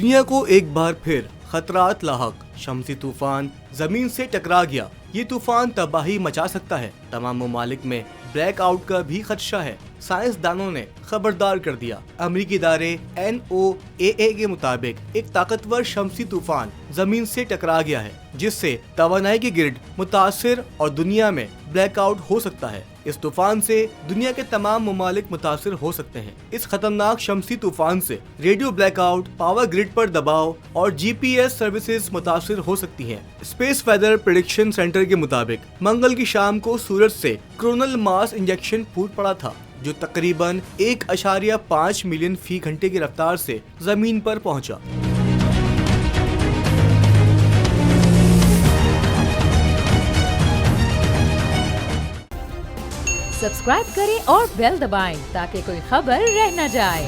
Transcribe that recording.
दुनिया को एक बार फिर खतरात लाहक शम्सी तूफान जमीन से टकरा गया। ये तूफान तबाही मचा सकता है। तमाम ममालिक में ब्लैक आउट का भी खदशा है। साइंसदानों ने खबरदार कर दिया। अमेरिकी इदारे NOAA के मुताबिक एक ताकतवर शम्सी तूफान जमीन से टकरा गया है, जिससे तवानाई की ग्रिड मुतासिर और दुनिया में ब्लैकआउट हो सकता है। इस तूफान से दुनिया के तमाम ममालिक मुतासिर हो सकते हैं। इस खतरनाक शम्सी तूफान से रेडियो ब्लैकआउट, पावर ग्रिड पर दबाव और GPS सर्विसेज मुतासिर हो सकती हैं। स्पेस वेदर प्रेडिक्शन सेंटर के मुताबिक मंगल की शाम को सूरज से कोरोनल मास इंजेक्शन फूट पड़ा था, जो तकरीबन 1.5 मिलियन फी घंटे की रफ्तार से जमीन पर पहुंचा। सब्सक्राइब करें और बेल दबाएं ताकि कोई खबर रह न जाए।